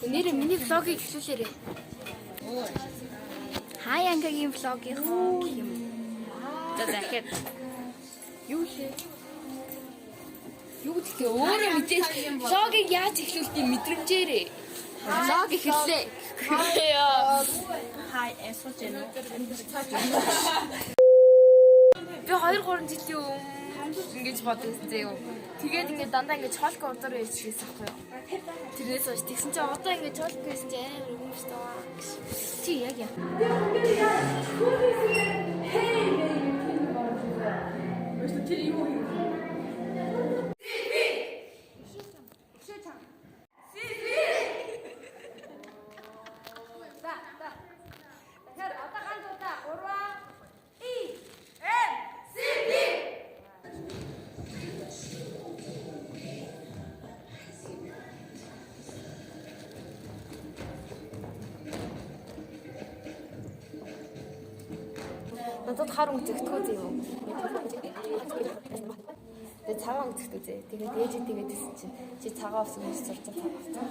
Нэрээ миний влогийг эхлүүлээрэй. Хаяа ангигийн влогийн гэх юм. За дахиад юу лээ? Юу гэдэг өөрөө мэдээж влогийг яаж эхлүүлтийг мэдрэмжээрээ. Влог эхэллээ. Хай эсвэж байна. Би 2-3 жилийн өмнө ингэж бодсон зөө. Тэгээд ингээд дандаа ингэж хоолк ордор ярьчихсан байхгүй юу? Тэрнээс хойш тэгсэн чинь одоо ингэж хоолк гэсэн чинь амар хүмүүст байгаа. Чи яг яа. Тэр юу юм? Надад хар өнгөцөгдгөө зөө. Тэгээ цагаан өнгөцөгдөө зөө. Тэгээд ээжээ тэгээд хэлсэн чинь чи цагаан авсан гэж сурч цагаан авсан.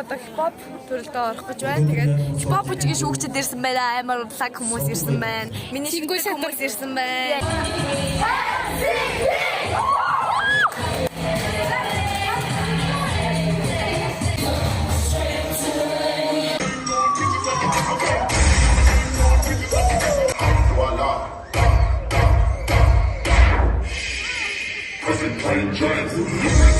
Одоо хипхоп төрөлдөө орох гэж байна. Тэгээд хипхоп үчгийн шүүгчд ирсэн байна. Амар лаг хүмүүс ирсэн байна. Миний шингүү хүмүүс ирсэн байна. Plain drinks.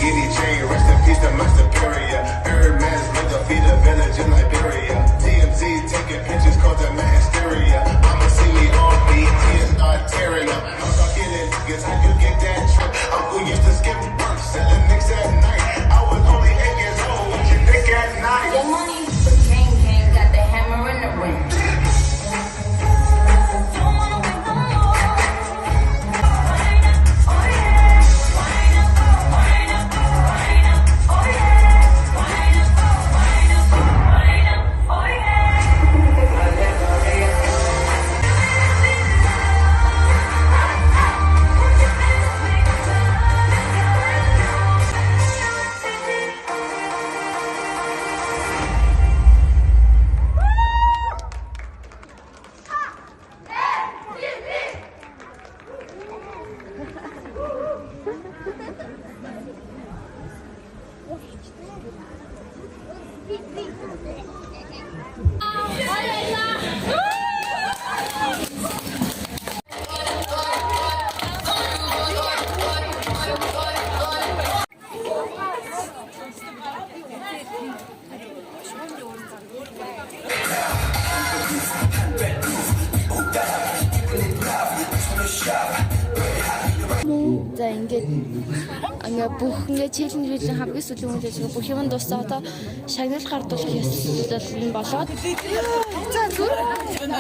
Giddy chain, rest in peace to my superior. Hermes, with the feet of village in Liberia. TMZ taking pictures, cause I'm hysteria. I'ma see me on BT and start tearing up. I'm talking in tickets, how you get that trip? Uncle used to skip work, selling mix at night. I was only 8 years old, what you think at night? Your money, but King got the hammer in the ring. За ингээд бүх ингээд челленжийн хамгийн сүүлийн үед ажиллах бүх юм дуусаа одоо шагнал гардуулах ёслол болоод за зүр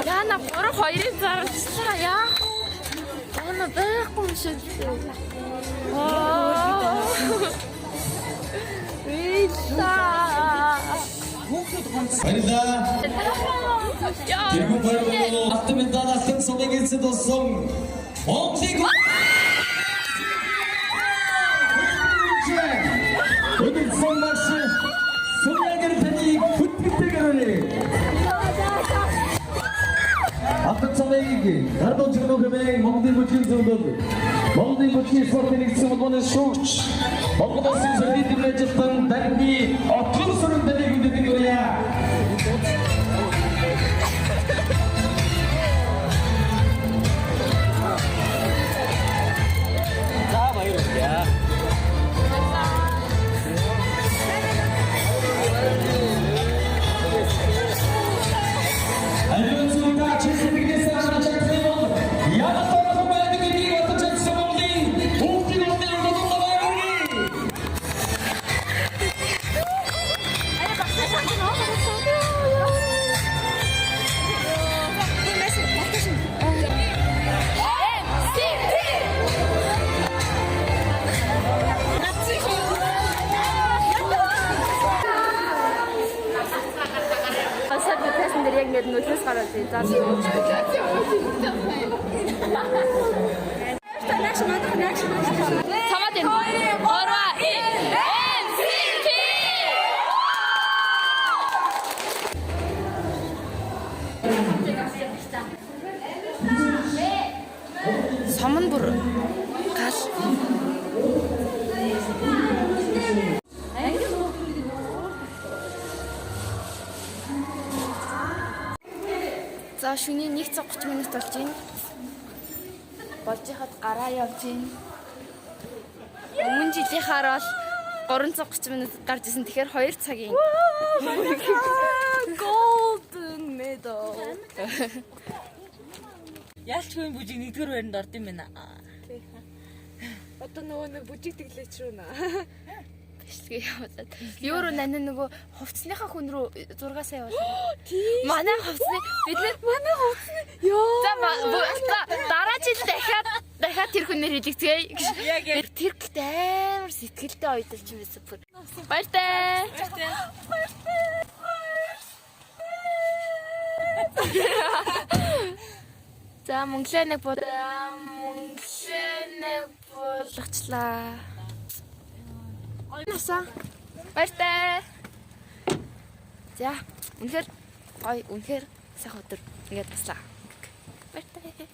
яна 3-2-ын зарчлаа яа ана байхгүй юм шиг Баярлалаа. Тэрхүү баярлалаа. Автомедала сэнсомэгэнсэ досон. Монголыг Өдөр сон марш. Сүмээр таныг хөтөлбөртэй гаргая. Цомыг гардуу чигнүү хэмээн Монголын бүжгийн зөвлөд Монголын бүжгийн спортын нэгдсэн холбооны шүүгч Монгол Улсын солиотой ажилтан Данди Отгон сүрэн даныг үндэдэг өрье. За баярлалаа. Яг ингэ нөлөөс гараад заа. Хамаад энэ. Орва. NCT. Саман бүр гал. За шөнийн 1 цаг 30 минут болж байна. Болж хаад гараа явж байна. Өмнө жилийнхаар бол 3 цаг 30 минут гарч исэн. Тэгэхээр 2 цагийн golden medal. Яалч хүн бүжиг нэгдүгээр байранд орд юм байна. Одоо нөгөө нэг бүжиг тэглээч рүү наа. Бичлэгээ явуулаад. Евро нань нөгөө хувцсныхаа хүн рүү 6 сая явуулсан. Манай хувцсны бид манай хувцсны ёо. За дараа жил дахиад тэр хүнээр хэлэгцгээе. Яг тэр гэлт амар сэтгэлтэй ойдолч юм байсан бүр. Баяртай. За Монголыг болгочлаа. Ойноосаа баяртай. За үнэхээр гоё үнэхээр сайхан өдөр ингээд таслаа. Баяртай.